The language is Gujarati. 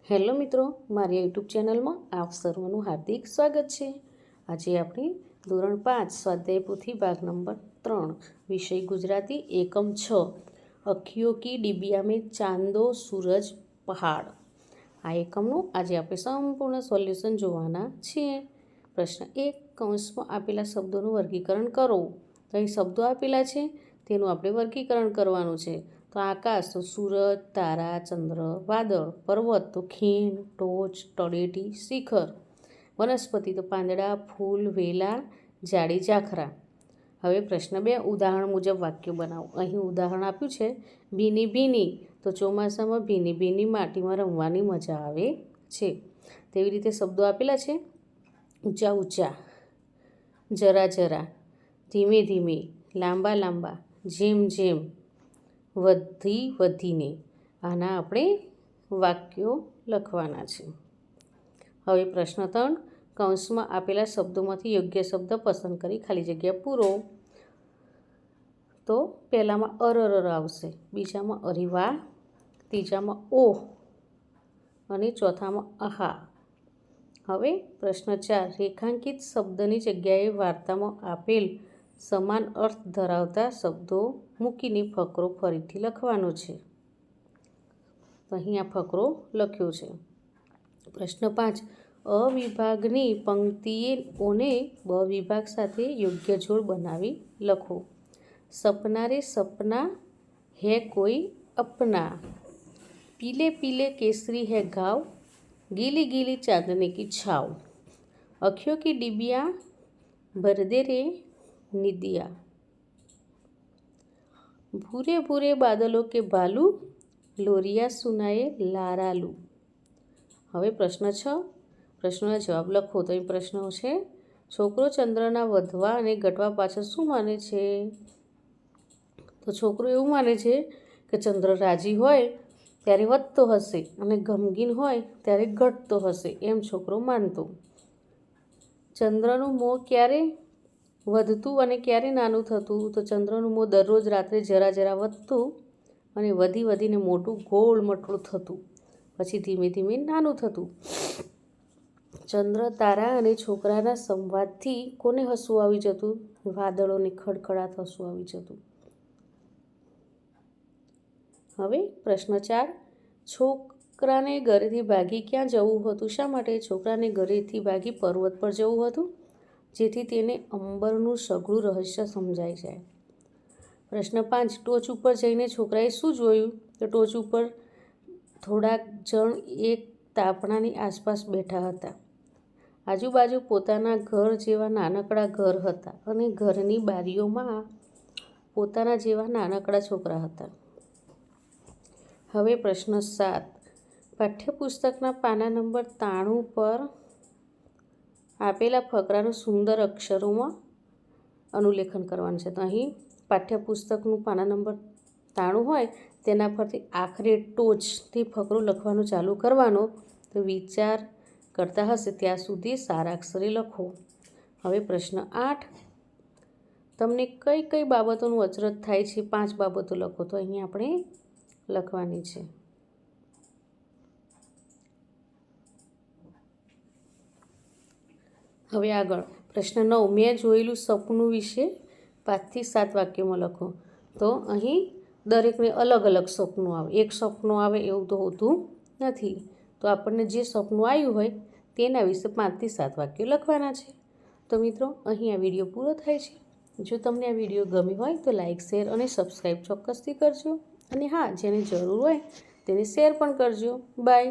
હેલો મિત્રો, મારી યુટ્યુબ ચેનલમાં આપ સર્વનું હાર્દિક સ્વાગત છે। આજે આપણે ધોરણ 5 સ્વાધ્યાય પોથી ભાગ નંબર 3 વિષય ગુજરાતી એકમ 6 અખિયો કી ડિबिया में ચાંદો સૂરજ પહાડ આ એકમનું આજે આપણે સંપૂર્ણ સોલ્યુશન જોવાના છીએ। પ્રશ્ન 1, કૌંસમાં આપેલા શબ્દોનું વર્ગીકરણ કરો। તો અહીં શબ્દો આપેલા છે, તેનું આપણે વર્ગીકરણ કરવાનું છે। તો આકાશ તો સૂરજ, તારા, ચંદ્ર, વાદળ, પર્વત તો ખીણ, ટોચ, તળેટી, શિખર, વનસ્પતિ તો પાંદડા, ફૂલ, વેલા, ઝાડી, ઝાખરા। હવે પ્રશ્ન 2, ઉદાહરણ મુજબ વાક્યો બનાવો। અહીં ઉદાહરણ આપ્યું છે ભીની ભીની, તો ચોમાસામાં ભીની ભીની માટીમાં રમવાની મજા આવે છે। તેવી રીતે શબ્દો આપેલા છે ઊંચા ઊંચા, જરા જરા, ધીમે ધીમે, લાંબા લાંબા, જેમ જેમ, વધી વધીને। આના આપણે વાક્યો લખવાના છે। હવે પ્રશ્ન 3, કૌંસમાં આપેલા શબ્દોમાંથી યોગ્ય શબ્દ પસંદ કરી ખાલી જગ્યા પૂરો। તો પહેલામાં અરર આવશે, બીજામાં અરીવા, ત્રીજામાં ઓહ અને ચોથામાં આહા। હવે પ્રશ્ન 4, રેખાંકિત શબ્દની જગ્યાએ વાર્તામાં આપેલ સમાન અર્થ ધરાવતા શબ્દો મૂકીને ફકરો ફરીથી લખવાનો છે। તો અહીં આ ફકરો લખ્યો છે। પ્રશ્ન 5, અ વિભાગની પંક્તિઓને બ વિભાગ સાથે યોગ્ય જોડ બનાવી લખો। સપના રે સપના હે કોઈ અપના, પીલે પીલે કેસરી હે ઘાવ, ગીલી ગીલી ચાંદनी की छाव, अखियों की डिबिया भर दे रे निदिया, भूरे भूरे बादलों के भालू, लोरिया सुनाए लारालू। હવે પ્રશ્ન 6, પ્રશ્નોના જવાબ લખો। તો અહીં પ્રશ્નો છે, છોકરો ચંદ્રના વધવા અને ઘટવા પાછળ શું માને છે? તો છોકરો એવું માને છે કે ચંદ્ર રાજી હોય ત્યારે વધતો હશે અને ગમગીન હોય ત્યારે ઘટતો હશે, એમ છોકરો માનતો। ચંદ્રનું મોં ક્યારે વધતું અને ક્યારે નાનું થતું? તો ચંદ્રનું મોં દરરોજ રાત્રે જરા જરા વધતું અને વધી વધીને મોટું ગોળ મટોળું થતું, પછી ધીમે ધીમે નાનું થતું। ચંદ્ર, તારા અને છોકરાના સંવાદથી કોને હસવું આવી જતું? વાદળોને ખડખડાટ હસવું આવી જતું। હવે પ્રશ્ન 4, છોકરાને ઘરેથી ભાગી ક્યાં જવું હતું? શા માટે? છોકરાને ઘરેથી ભાગી પર્વત પર જવું હતું, જેથી તેને અંબરનું સઘળું રહસ્ય સમજાઈ જાય। પ્રશ્ન 5, ટોચ ઉપર જઈને છોકરાએ શું જોયું? તો ટોચ ઉપર થોડાક જણ એક તાપણાની આસપાસ બેઠા હતા। આજુબાજુ પોતાના ઘર જેવા નાનકડા ઘર હતા અને ઘરની બારીઓમાં પોતાના જેવા નાનકડા છોકરા હતા। હવે પ્રશ્ન 7, પાઠ્યપુસ્તકના પાના નંબર 93 પર આપેલા ફકરાનું સુંદર અક્ષરોમાં અનુલેખન કરવાનું છે। તો અહીં પાઠ્યપુસ્તકનું પાના નંબર 93 હોય તેના પરથી આખરે ટોચથી ફકરો લખવાનું ચાલુ કરવાનો। તો વિચાર કરતા હશે ત્યાં સુધી સારા અક્ષરે લખો। હવે પ્રશ્ન 8, તમને કઈ કઈ બાબતોનું અચરજ થાય છે? 5 બાબતો લખો। તો અહીં આપણે લખવાની છે। હવે આગળ પ્રશ્ન 9, મેં જોયેલું સપનું વિશે 5 થી 7 વાક્યોમાં લખો। તો અહીં દરેકને અલગ અલગ સપનું આવે, એક સપનું આવે એવું તો હોતું નથી। તો આપણને જે સપનું આવ્યું હોય તેના વિશે 5 થી 7 વાક્યો લખવાના છે। તો મિત્રો, અહીં આ વિડીયો પૂરો થાય છે। જો તમને આ વિડીયો ગમ્યો હોય તો લાઇક, શેર અને સબસ્ક્રાઈબ ચોક્કસથી કરજો, અને હા, જેને જરૂર હોય તેને શેર પણ કરજો। બાય।